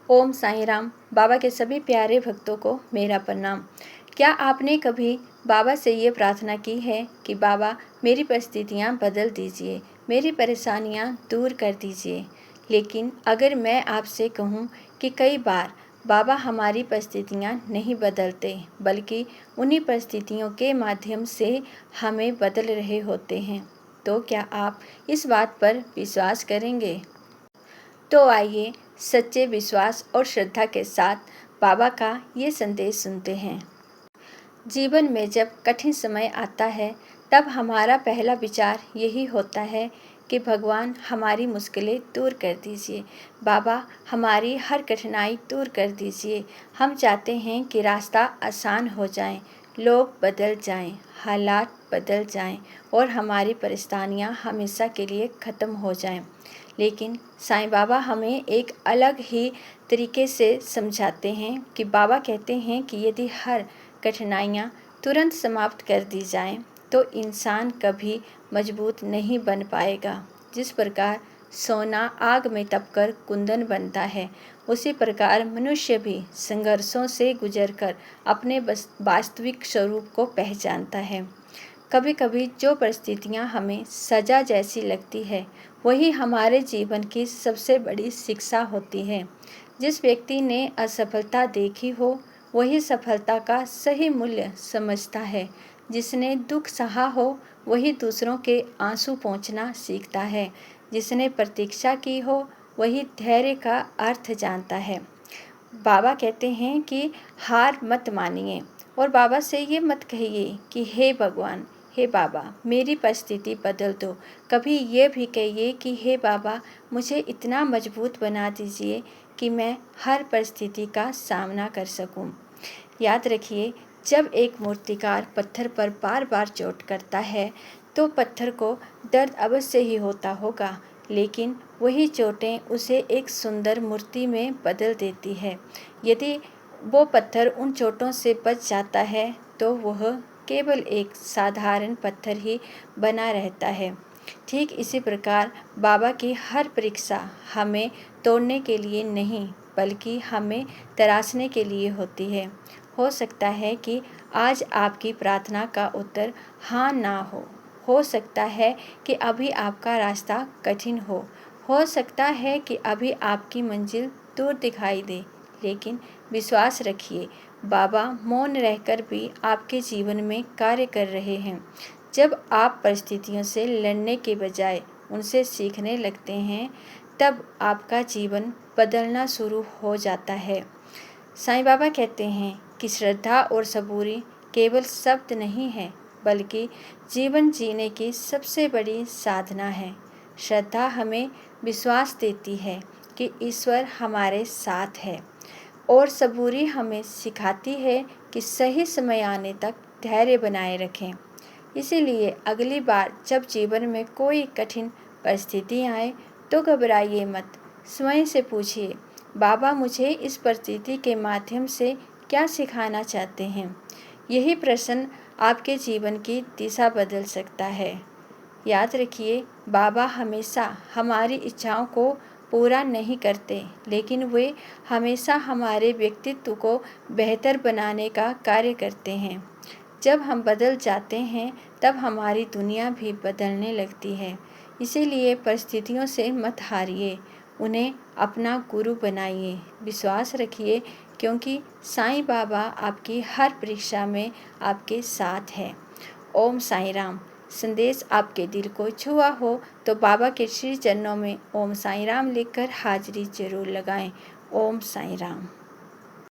ओम साईं राम। बाबा के सभी प्यारे भक्तों को मेरा प्रणाम। क्या आपने कभी बाबा से ये प्रार्थना की है कि बाबा मेरी परिस्थितियाँ बदल दीजिए, मेरी परेशानियाँ दूर कर दीजिए। लेकिन अगर मैं आपसे कहूँ कि कई बार बाबा हमारी परिस्थितियाँ नहीं बदलते, बल्कि उन्हीं परिस्थितियों के माध्यम से हमें बदल रहे होते हैं, तो क्या आप इस बात पर विश्वास करेंगे? तो आइए सच्चे विश्वास और श्रद्धा के साथ बाबा का ये संदेश सुनते हैं। जीवन में जब कठिन समय आता है, तब हमारा पहला विचार यही होता है कि भगवान हमारी मुश्किलें दूर कर दीजिए, बाबा हमारी हर कठिनाई दूर कर दीजिए। हम चाहते हैं कि रास्ता आसान हो जाए, लोग बदल जाएं, हालात बदल जाएं और हमारी परेशानियां हमेशा के लिए ख़त्म हो जाएं। लेकिन साईं बाबा हमें एक अलग ही तरीके से समझाते हैं कि बाबा कहते हैं कि यदि हर कठिनाइयाँ तुरंत समाप्त कर दी जाएं, तो इंसान कभी मजबूत नहीं बन पाएगा। जिस प्रकार सोना आग में तपकर कुंदन बनता है, उसी प्रकार मनुष्य भी संघर्षों से गुजरकर अपने वास्तविक स्वरूप को पहचानता है। कभी कभी जो परिस्थितियाँ हमें सज़ा जैसी लगती है, वही हमारे जीवन की सबसे बड़ी शिक्षा होती है। जिस व्यक्ति ने असफलता देखी हो, वही सफलता का सही मूल्य समझता है। जिसने दुख सहा हो, वही दूसरों के आंसू पोंछना सीखता है। जिसने प्रतीक्षा की हो, वही धैर्य का अर्थ जानता है। बाबा कहते हैं कि हार मत मानिए और बाबा से ये मत कहिए कि हे भगवान, हे बाबा मेरी परिस्थिति बदल दो। कभी ये भी कहिए कि हे बाबा मुझे इतना मजबूत बना दीजिए कि मैं हर परिस्थिति का सामना कर सकूं। याद रखिए, जब एक मूर्तिकार पत्थर पर बार बार चोट करता है, तो पत्थर को दर्द अवश्य ही होता होगा, लेकिन वही चोटें उसे एक सुंदर मूर्ति में बदल देती है। यदि वो पत्थर उन चोटों से बच जाता है, तो वह केवल एक साधारण पत्थर ही बना रहता है। ठीक इसी प्रकार बाबा की हर परीक्षा हमें तोड़ने के लिए नहीं, बल्कि हमें तराशने के लिए होती है। हो सकता है कि आज आपकी प्रार्थना का उत्तर हाँ ना हो सकता है कि अभी आपका रास्ता कठिन हो सकता है कि अभी आपकी मंजिल दूर दिखाई दे, लेकिन विश्वास रखिए, बाबा मौन रहकर भी आपके जीवन में कार्य कर रहे हैं। जब आप परिस्थितियों से लड़ने के बजाय उनसे सीखने लगते हैं, तब आपका जीवन बदलना शुरू हो जाता है। साईं बाबा कहते हैं कि श्रद्धा और सबूरी केवल शब्द नहीं है, बल्कि जीवन जीने की सबसे बड़ी साधना है। श्रद्धा हमें विश्वास देती है कि ईश्वर हमारे साथ है, और सबूरी हमें सिखाती है कि सही समय आने तक धैर्य बनाए रखें। इसीलिए अगली बार जब जीवन में कोई कठिन परिस्थिति आए, तो घबराइए मत। स्वयं से पूछिए, बाबा मुझे इस परिस्थिति के माध्यम से क्या सिखाना चाहते हैं? यही प्रश्न आपके जीवन की दिशा बदल सकता है। याद रखिए, बाबा हमेशा हमारी इच्छाओं को पूरा नहीं करते, लेकिन वे हमेशा हमारे व्यक्तित्व को बेहतर बनाने का कार्य करते हैं। जब हम बदल जाते हैं, तब हमारी दुनिया भी बदलने लगती है। इसीलिए परिस्थितियों से मत हारिए, उन्हें अपना गुरु बनाइए। विश्वास रखिए, क्योंकि साईं बाबा आपकी हर परीक्षा में आपके साथ है। ओम साईं राम। संदेश आपके दिल को छुआ हो तो बाबा के श्री चरणों में ओम साईं राम लिखकर हाजिरी जरूर लगाएं। ओम साईं राम।